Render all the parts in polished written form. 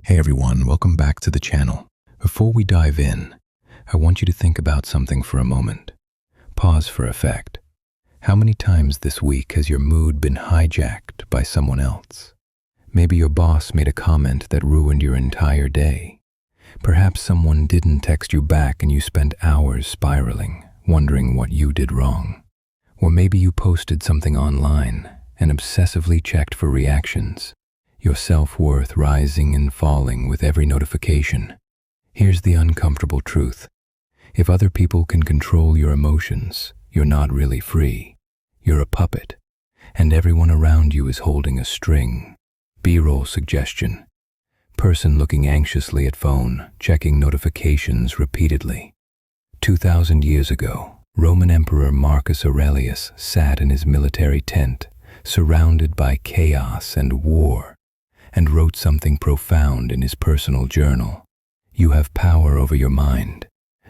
Hey everyone, welcome back to the channel. Before we dive in, I want you to think about something for a moment. Pause for effect. How many times this week has your mood been hijacked by someone else? Maybe your boss made a comment that ruined your entire day. Perhaps someone didn't text you back and you spent hours spiraling, wondering what you did wrong. Or maybe you posted something online and obsessively checked for reactions, your self-worth rising and falling with every notification. Here's the uncomfortable truth. If other people can control your emotions, you're not really free. You're a puppet, and everyone around you is holding a string. B-roll suggestion. Person looking anxiously at phone, checking notifications repeatedly. 2,000 years ago, Roman Emperor Marcus Aurelius sat in his military tent, surrounded by chaos and war, and wrote something profound in his personal journal. You have power over your mind,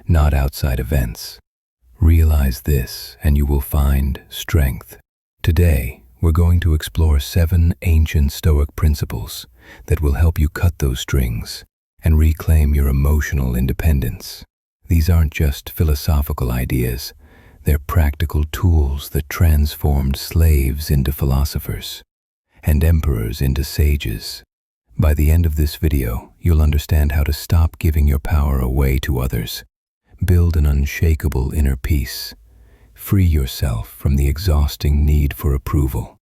not outside events. Realize this and you will find strength. Today, we're going to explore 7 ancient Stoic principles that will help you cut those strings and reclaim your emotional independence. These aren't just philosophical ideas, they're practical tools that transformed slaves into philosophers and emperors into sages. By the end of this video, you'll understand how to stop giving your power away to others, build an unshakable inner peace, free yourself from the exhausting need for approval,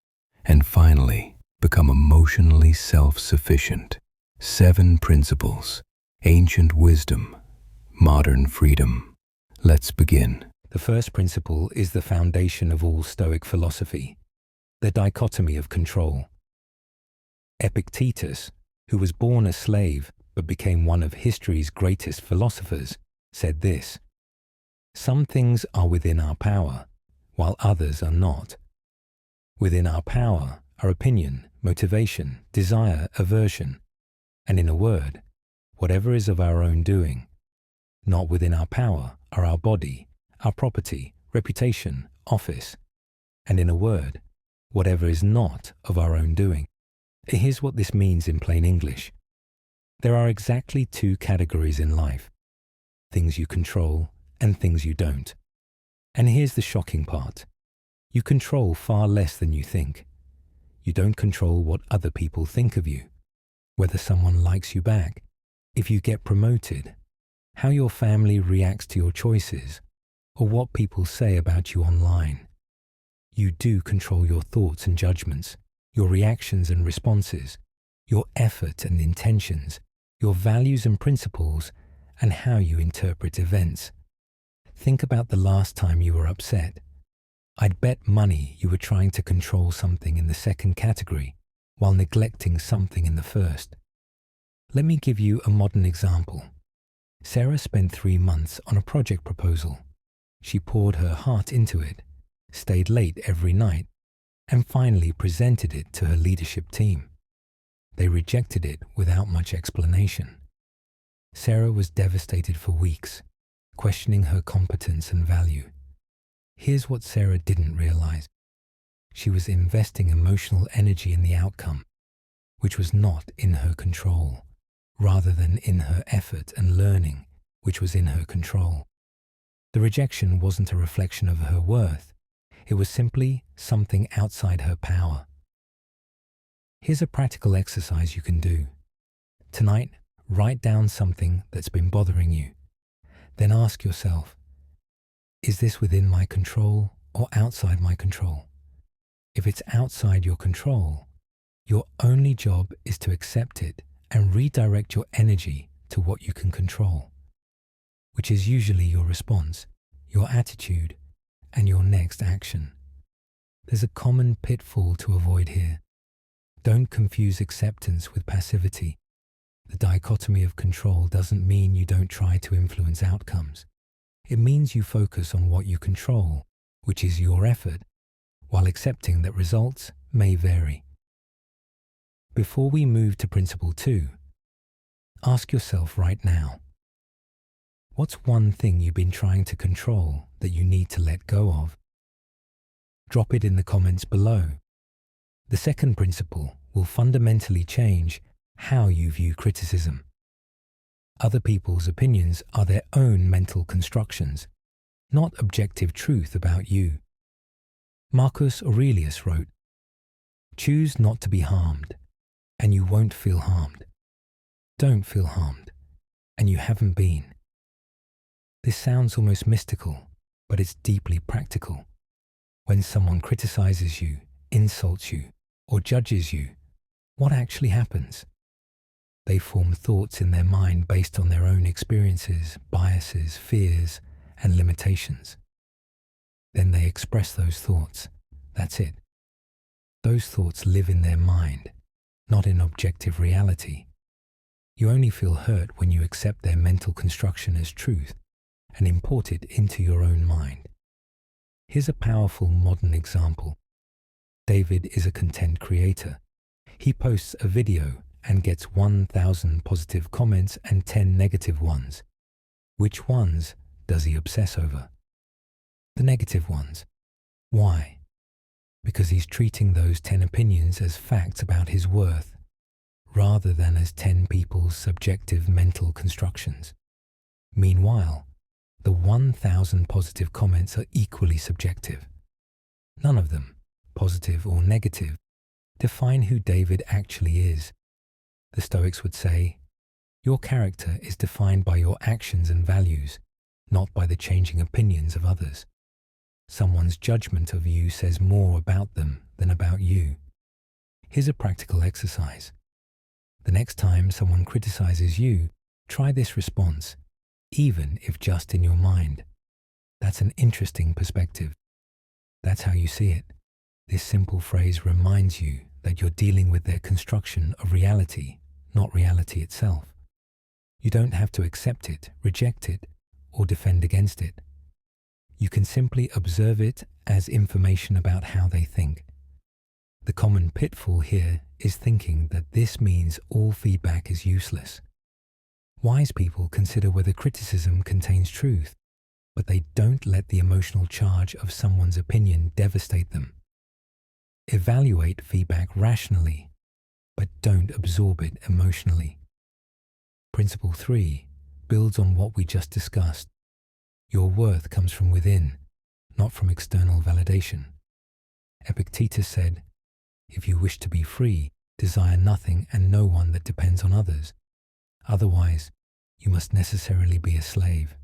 and finally, become emotionally self-sufficient. 7 principles, ancient wisdom, modern freedom. Let's begin. The first principle is the foundation of all Stoic philosophy, the dichotomy of control. Epictetus, who was born a slave but became one of history's greatest philosophers, said this: "Some things are within our power, while others are not. Within our power are opinion, motivation, desire, aversion, and in a word, whatever is of our own doing. Not within our power are our body, our property, reputation, office, and in a word, whatever is not of our own doing." Here's what this means in plain English. There are exactly 2 categories in life: things you control and things you don't. And here's the shocking part. You control far less than you think. You don't control what other people think of you, whether someone likes you back, if you get promoted, how your family reacts to your choices, or what people say about you online. You do control your thoughts and judgments, your reactions and responses, your effort and intentions, your values and principles, and how you interpret events. Think about the last time you were upset. I'd bet money you were trying to control something in the second category while neglecting something in the first. Let me give you a modern example. Sarah spent 3 months on a project proposal. She poured her heart into it, stayed late every night, and finally presented it to her leadership team. They rejected it without much explanation. Sarah was devastated for weeks, questioning her competence and value. Here's what Sarah didn't realize. She was investing emotional energy in the outcome, which was not in her control, rather than in her effort and learning, which was in her control. The rejection wasn't a reflection of her worth. It was simply something outside her power. Here's a practical exercise you can do. Tonight, write down something that's been bothering you. Then ask yourself, is this within my control or outside my control? If it's outside your control, your only job is to accept it and redirect your energy to what you can control, which is usually your response, your attitude, and your next action. There's a common pitfall to avoid here. Don't confuse acceptance with passivity. The dichotomy of control doesn't mean you don't try to influence outcomes. It means you focus on what you control, which is your effort, while accepting that results may vary. Before we move to principle 2, ask yourself right now, what's one thing you've been trying to control that you need to let go of? Drop it in the comments below. The second principle will fundamentally change how you view criticism. Other people's opinions are their own mental constructions, not objective truth about you. Marcus Aurelius wrote, "Choose not to be harmed, and you won't feel harmed. Don't feel harmed, and you haven't been." This sounds almost mystical, but it's deeply practical. When someone criticizes you, insults you, or judges you, what actually happens? They form thoughts in their mind based on their own experiences, biases, fears, and limitations. Then they express those thoughts. That's it. Those thoughts live in their mind, not in objective reality. You only feel hurt when you accept their mental construction as truth and import it into your own mind. Here's a powerful modern example. David is a content creator. He posts a video and gets 1,000 positive comments and 10 negative ones. Which ones does he obsess over? The negative ones. Why? Because he's treating those 10 opinions as facts about his worth, rather than as 10 people's subjective mental constructions. Meanwhile, the 1,000 positive comments are equally subjective. None of them, positive or negative, define who David actually is. The Stoics would say, your character is defined by your actions and values, not by the changing opinions of others. Someone's judgment of you says more about them than about you. Here's a practical exercise. The next time someone criticizes you, try this response, even if just in your mind. That's an interesting perspective. That's how you see it. This simple phrase reminds you that you're dealing with their construction of reality, not reality itself. You don't have to accept it, reject it, or defend against it. You can simply observe it as information about how they think. The common pitfall here is thinking that this means all feedback is useless. Wise people consider whether criticism contains truth, but they don't let the emotional charge of someone's opinion devastate them. Evaluate feedback rationally, but don't absorb it emotionally. Principle 3 builds on what we just discussed. Your worth comes from within, not from external validation. Epictetus said, "If you wish to be free, desire nothing and no one that depends on others. Otherwise, you must necessarily be a slave."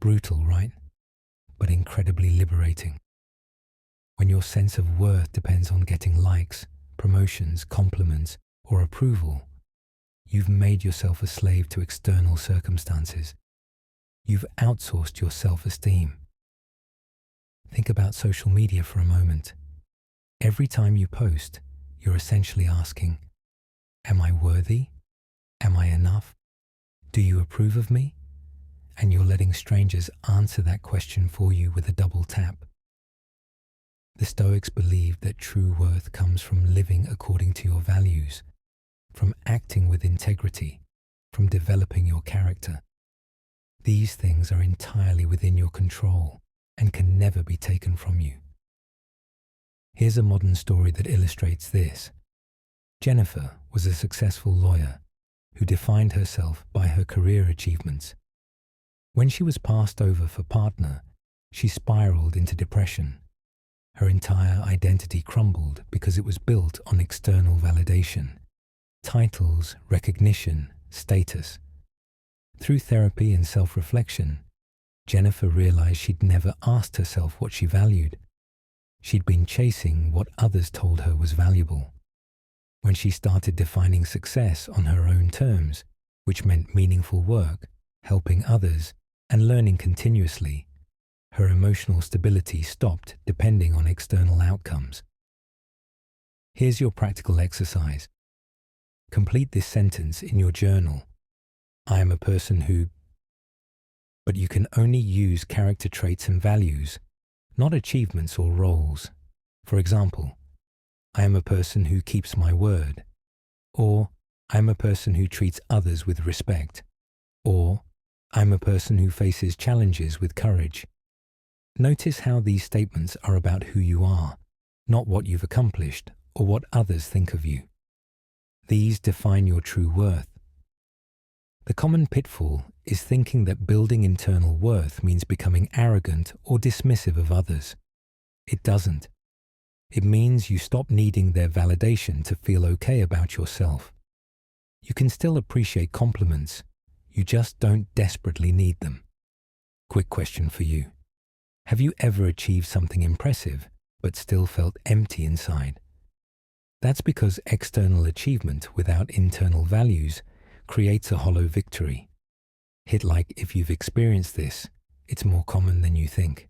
Brutal, right? But incredibly liberating. When your sense of worth depends on getting likes, promotions, compliments, or approval, you've made yourself a slave to external circumstances. You've outsourced your self-esteem. Think about social media for a moment. Every time you post, you're essentially asking, am I worthy? Am I enough? Do you approve of me? And you're letting strangers answer that question for you with a double tap. The Stoics believed that true worth comes from living according to your values, from acting with integrity, from developing your character. These things are entirely within your control and can never be taken from you. Here's a modern story that illustrates this. Jennifer was a successful lawyer who defined herself by her career achievements. When she was passed over for partner, she spiraled into depression. Her entire identity crumbled because it was built on external validation, titles, recognition, status. Through therapy and self-reflection, Jennifer realized she'd never asked herself what she valued. She'd been chasing what others told her was valuable. When she started defining success on her own terms, which meant meaningful work, helping others, and learning continuously, her emotional stability stopped depending on external outcomes. Here's your practical exercise. Complete this sentence in your journal. I am a person who... But you can only use character traits and values, not achievements or roles. For example, I am a person who keeps my word. Or, I am a person who treats others with respect. Or, I am a person who faces challenges with courage. Notice how these statements are about who you are, not what you've accomplished or what others think of you. These define your true worth. The common pitfall is thinking that building internal worth means becoming arrogant or dismissive of others. It doesn't. It means you stop needing their validation to feel okay about yourself. You can still appreciate compliments, you just don't desperately need them. Quick question for you. Have you ever achieved something impressive but still felt empty inside? That's because external achievement without internal values creates a hollow victory. Hit like if you've experienced this, it's more common than you think.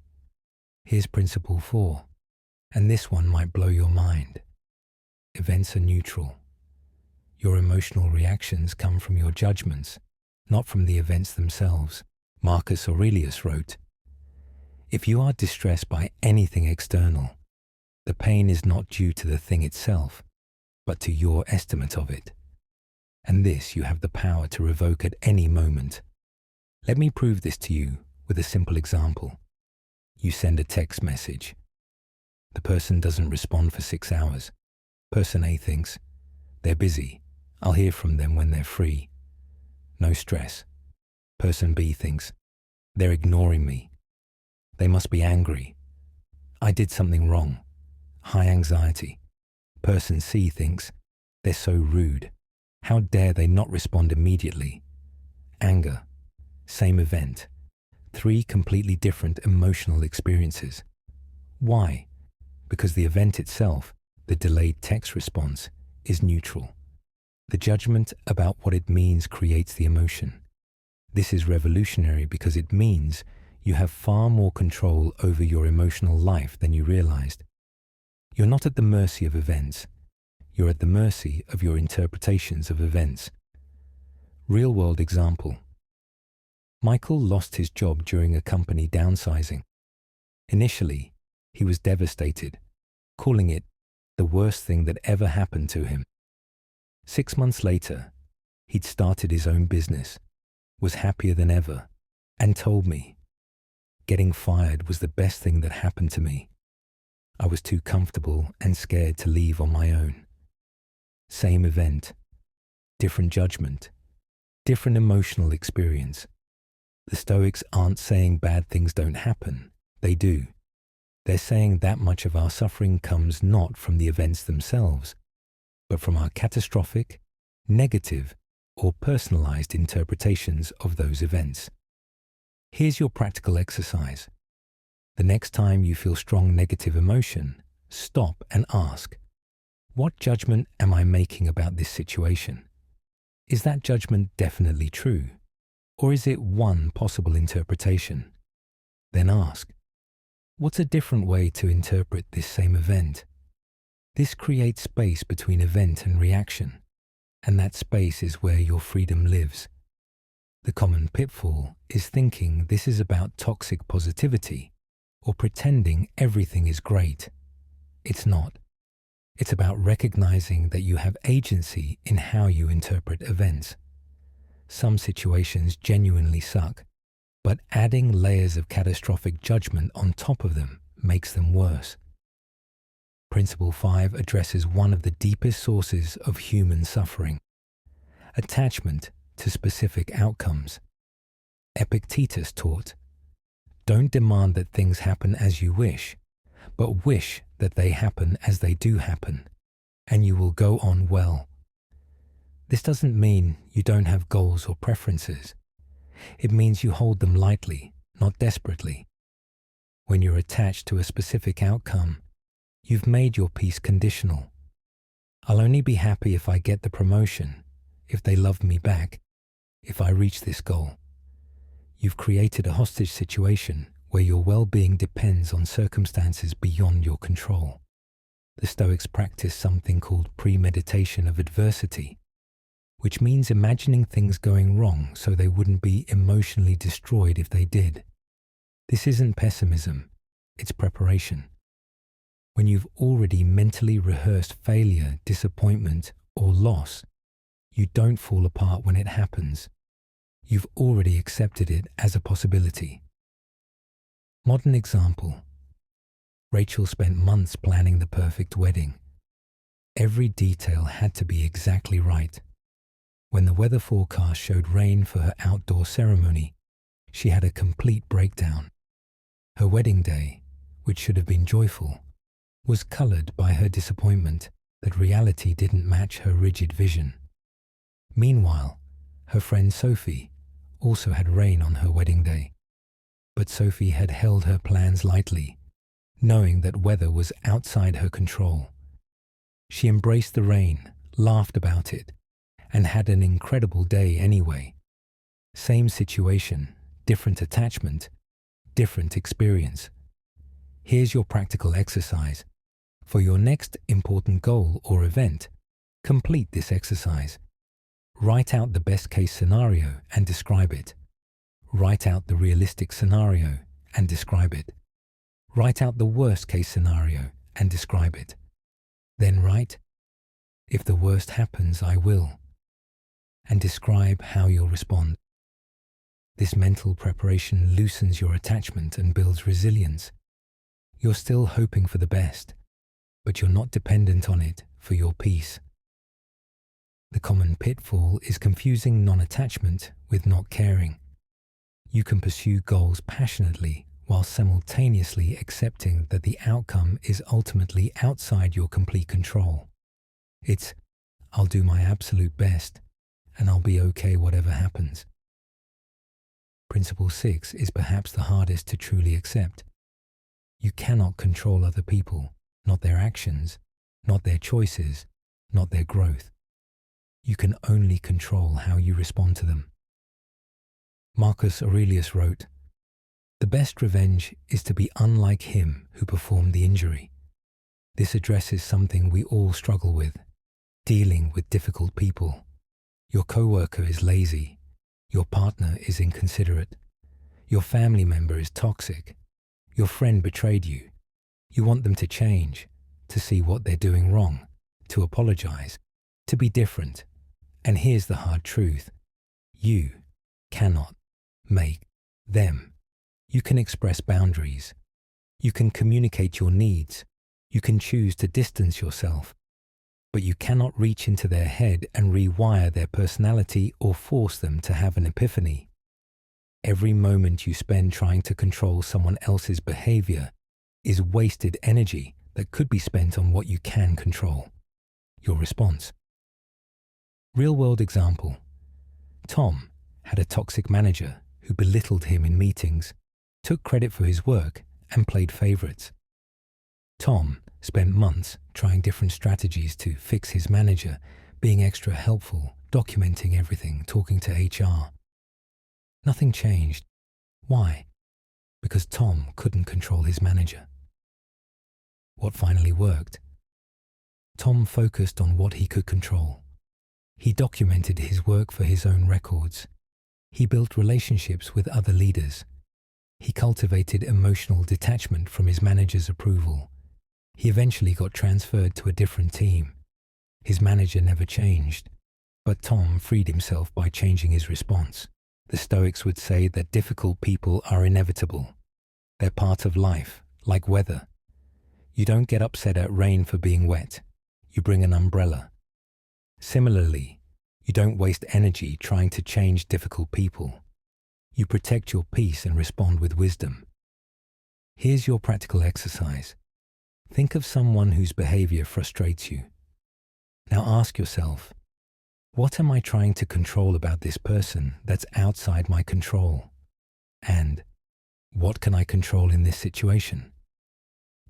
Here's principle 4, and this one might blow your mind. Events are neutral. Your emotional reactions come from your judgments, not from the events themselves. Marcus Aurelius wrote, "If you are distressed by anything external, the pain is not due to the thing itself, but to your estimate of it. And this you have the power to revoke at any moment." Let me prove this to you with a simple example. You send a text message. The person doesn't respond for 6 hours. Person A thinks, "They're busy. I'll hear from them when they're free." No stress. Person B thinks, "They're ignoring me. They must be angry. I did something wrong." High anxiety. Person C thinks, "They're so rude. How dare they not respond immediately?" Anger. Same event. 3 completely different emotional experiences. Why? Because the event itself, the delayed text response, is neutral. The judgment about what it means creates the emotion. This is revolutionary because it means you have far more control over your emotional life than you realized. You're not at the mercy of events. You're at the mercy of your interpretations of events. Real-world example. Michael lost his job during a company downsizing. Initially, he was devastated, calling it the worst thing that ever happened to him. 6 months later, he'd started his own business, was happier than ever, and told me, "Getting fired was the best thing that happened to me. I was too comfortable and scared to leave on my own." Same event, different judgment, different emotional experience. The Stoics aren't saying bad things don't happen. They do. They're saying that much of our suffering comes not from the events themselves, but from our catastrophic, negative, or personalized interpretations of those events. Here's your practical exercise. The next time you feel strong negative emotion, stop and ask, what judgment am I making about this situation? Is that judgment definitely true? Or is it one possible interpretation? Then ask, what's a different way to interpret this same event? This creates space between event and reaction, and that space is where your freedom lives. The common pitfall is thinking this is about toxic positivity or pretending everything is great. It's not. It's about recognizing that you have agency in how you interpret events. Some situations genuinely suck, but adding layers of catastrophic judgment on top of them makes them worse. Principle 5 addresses one of the deepest sources of human suffering: attachment to specific outcomes. Epictetus taught, "Don't demand that things happen as you wish, but wish that they happen as they do happen, and you will go on well." This doesn't mean you don't have goals or preferences. It means you hold them lightly, not desperately. When you're attached to a specific outcome, you've made your peace conditional. I'll only be happy if I get the promotion, if they love me back, if I reach this goal. You've created a hostage situation where your well-being depends on circumstances beyond your control. The Stoics practice something called premeditation of adversity, which means imagining things going wrong so they wouldn't be emotionally destroyed if they did. This isn't pessimism, it's preparation. When you've already mentally rehearsed failure, disappointment, or loss, you don't fall apart when it happens. You've already accepted it as a possibility. Modern example. Rachel spent months planning the perfect wedding. Every detail had to be exactly right. When the weather forecast showed rain for her outdoor ceremony, she had a complete breakdown. Her wedding day, which should have been joyful, was colored by her disappointment that reality didn't match her rigid vision. Meanwhile, her friend Sophie also had rain on her wedding day, but Sophie had held her plans lightly, knowing that weather was outside her control. She embraced the rain, laughed about it, and had an incredible day anyway. Same situation, different attachment, different experience. Here's your practical exercise. For your next important goal or event, complete this exercise. Write out the best case scenario and describe it. Write out the realistic scenario and describe it. Write out the worst case scenario and describe it. Then write, "If the worst happens, I will," and describe how you'll respond. This mental preparation loosens your attachment and builds resilience. You're still hoping for the best, but you're not dependent on it for your peace. The common pitfall is confusing non-attachment with not caring. You can pursue goals passionately while simultaneously accepting that the outcome is ultimately outside your complete control. It's, "I'll do my absolute best, and I'll be okay whatever happens." Principle 6 is perhaps the hardest to truly accept. You cannot control other people, not their actions, not their choices, not their growth. You can only control how you respond to them. Marcus Aurelius wrote, "The best revenge is to be unlike him who performed the injury." This addresses something we all struggle with, dealing with difficult people. Your coworker is lazy. Your partner is inconsiderate. Your family member is toxic. Your friend betrayed you. You want them to change, to see what they're doing wrong, to apologize, to be different. And here's the hard truth. You cannot make them. You can express boundaries. You can communicate your needs. You can choose to distance yourself. But you cannot reach into their head and rewire their personality or force them to have an epiphany. Every moment you spend trying to control someone else's behavior is wasted energy that could be spent on what you can control, your response. Real-world example. Tom had a toxic manager who belittled him in meetings, took credit for his work, and played favorites. Tom spent months trying different strategies to fix his manager, being extra helpful, documenting everything, talking to HR. Nothing changed. Why? Because Tom couldn't control his manager. What finally worked? Tom focused on what he could control. He documented his work for his own records. He built relationships with other leaders. He cultivated emotional detachment from his manager's approval. He eventually got transferred to a different team. His manager never changed, but Tom freed himself by changing his response. The Stoics would say that difficult people are inevitable. They're part of life, like weather. You don't get upset at rain for being wet. You bring an umbrella. Similarly, you don't waste energy trying to change difficult people. You protect your peace and respond with wisdom. Here's your practical exercise. Think of someone whose behavior frustrates you. Now ask yourself, what am I trying to control about this person that's outside my control? And what can I control in this situation?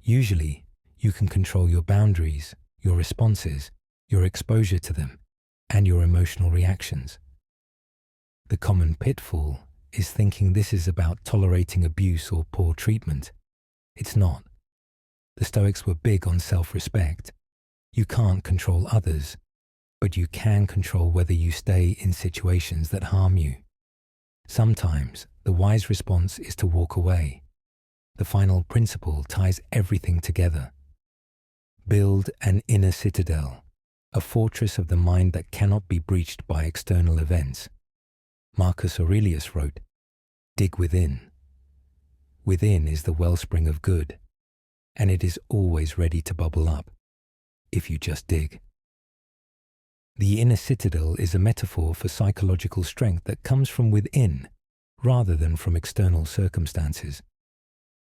Usually, you can control your boundaries, your responses, your exposure to them, and your emotional reactions. The common pitfall is thinking this is about tolerating abuse or poor treatment. It's not. The Stoics were big on self-respect. You can't control others, but you can control whether you stay in situations that harm you. Sometimes the wise response is to walk away. The final principle ties everything together. Build an inner citadel, a fortress of the mind that cannot be breached by external events. Marcus Aurelius wrote, "Dig within. Within is the wellspring of good, and it is always ready to bubble up." if you just dig. The inner citadel is a metaphor for psychological strength that comes from within rather than from external circumstances.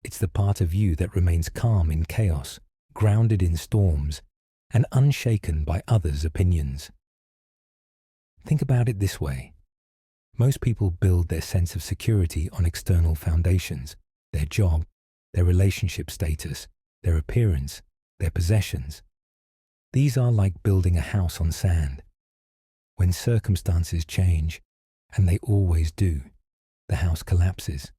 It's the part of you that remains calm in chaos, grounded in storms, and unshaken by others' opinions. Think about it this way. Most people build their sense of security on external foundations: their job, their relationship status, their appearance, their possessions. These are like building a house on sand. When circumstances change, and they always do, the house collapses.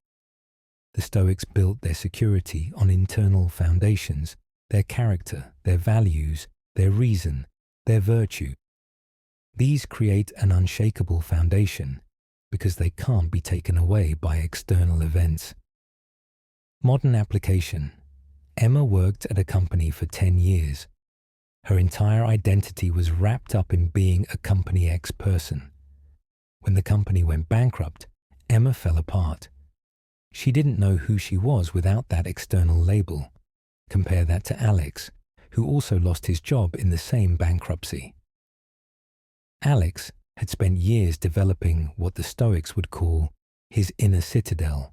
The Stoics built their security on internal foundations: their character, their values, their reason, their virtue. These create an unshakable foundation because they can't be taken away by external events. Modern application. Emma worked at a company for 10 years. Her entire identity was wrapped up in being a Company X person. When the company went bankrupt, Emma fell apart. She didn't know who she was without that external label. Compare that to Alex, who also lost his job in the same bankruptcy. Alex had spent years developing what the Stoics would call his inner citadel.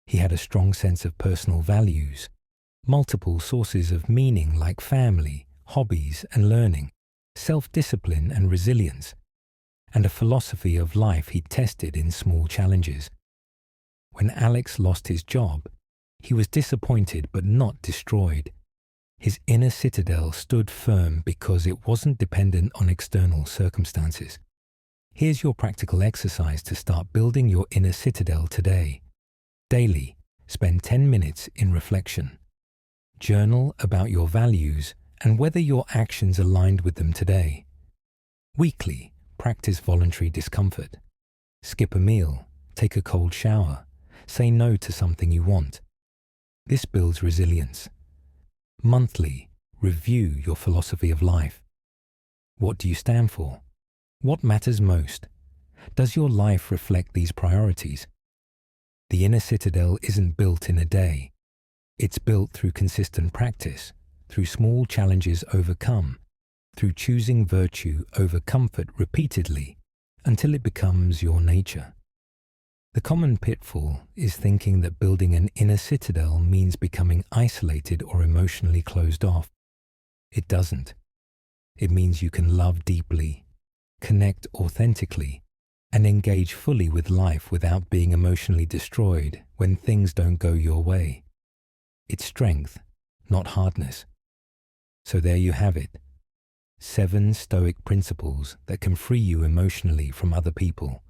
He had a strong sense of personal values, multiple sources of meaning like family, hobbies and learning, self-discipline and resilience, and a philosophy of life he tested in small challenges. When Alex lost his job, he was disappointed but not destroyed. His inner citadel stood firm because it wasn't dependent on external circumstances. Here's your practical exercise to start building your inner citadel today. Daily, spend 10 minutes in reflection. Journal about your values and whether your actions aligned with them today. Weekly, practice voluntary discomfort. Skip a meal, take a cold shower, say no to something you want. This builds resilience. Monthly, review your philosophy of life. What do you stand for? What matters most? Does your life reflect these priorities? The inner citadel isn't built in a day. It's built through consistent practice, through small challenges overcome, through choosing virtue over comfort repeatedly until it becomes your nature. The common pitfall is thinking that building an inner citadel means becoming isolated or emotionally closed off. It doesn't. It means you can love deeply, connect authentically, and engage fully with life without being emotionally destroyed when things don't go your way. It's strength, not hardness. So there you have it. 7 Stoic principles that can free you emotionally from other people.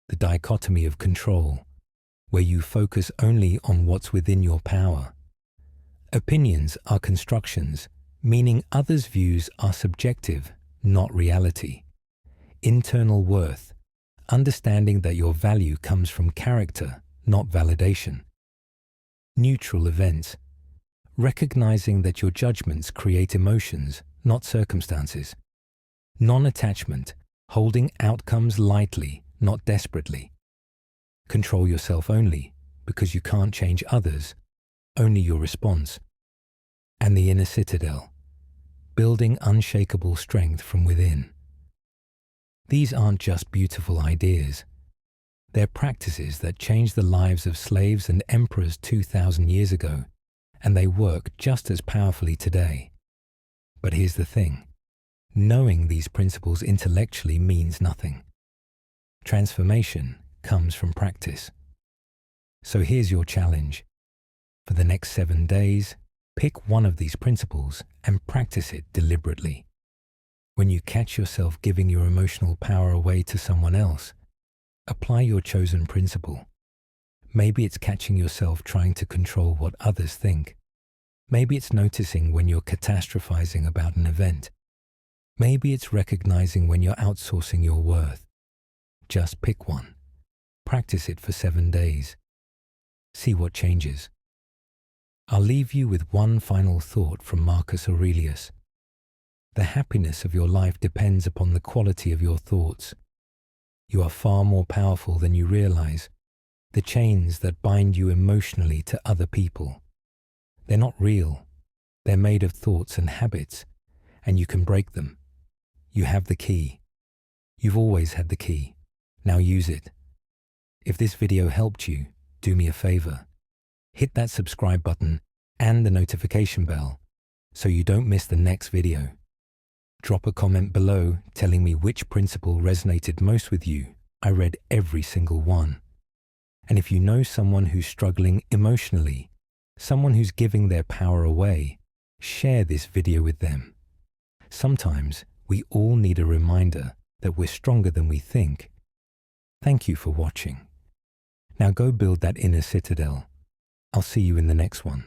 The dichotomy of control, where you focus only on what's within your power. Opinions are constructions, meaning others' views are subjective, not reality. Internal worth, understanding that your value comes from character, not validation. Neutral events, recognizing that your judgments create emotions, not circumstances. Non-attachment, holding outcomes lightly, not desperately. Control yourself only, because you can't change others, only your response. And the inner citadel, building unshakable strength from within. These aren't just beautiful ideas. They're practices that changed the lives of slaves and emperors 2,000 years ago, and they work just as powerfully today. But here's the thing. Knowing these principles intellectually means nothing. Transformation comes from practice. So here's your challenge. For the next 7 days, pick one of these principles and practice it deliberately. When you catch yourself giving your emotional power away to someone else, apply your chosen principle. Maybe it's catching yourself trying to control what others think. Maybe it's noticing when you're catastrophizing about an event. Maybe it's recognizing when you're outsourcing your worth. Just pick one. Practice it for 7 days. See what changes. I'll leave you with one final thought from Marcus Aurelius. The happiness of your life depends upon the quality of your thoughts. You are far more powerful than you realize. The chains that bind you emotionally to other people, they're not real. They're made of thoughts and habits, and you can break them. You have the key. You've always had the key. Now use it. If this video helped you, do me a favor. Hit that subscribe button and the notification bell so you don't miss the next video. Drop a comment below telling me which principle resonated most with you. I read every single one. And if you know someone who's struggling emotionally, someone who's giving their power away, share this video with them. Sometimes we all need a reminder that we're stronger than we think. Thank you for watching. Now go build that inner citadel. I'll see you in the next one.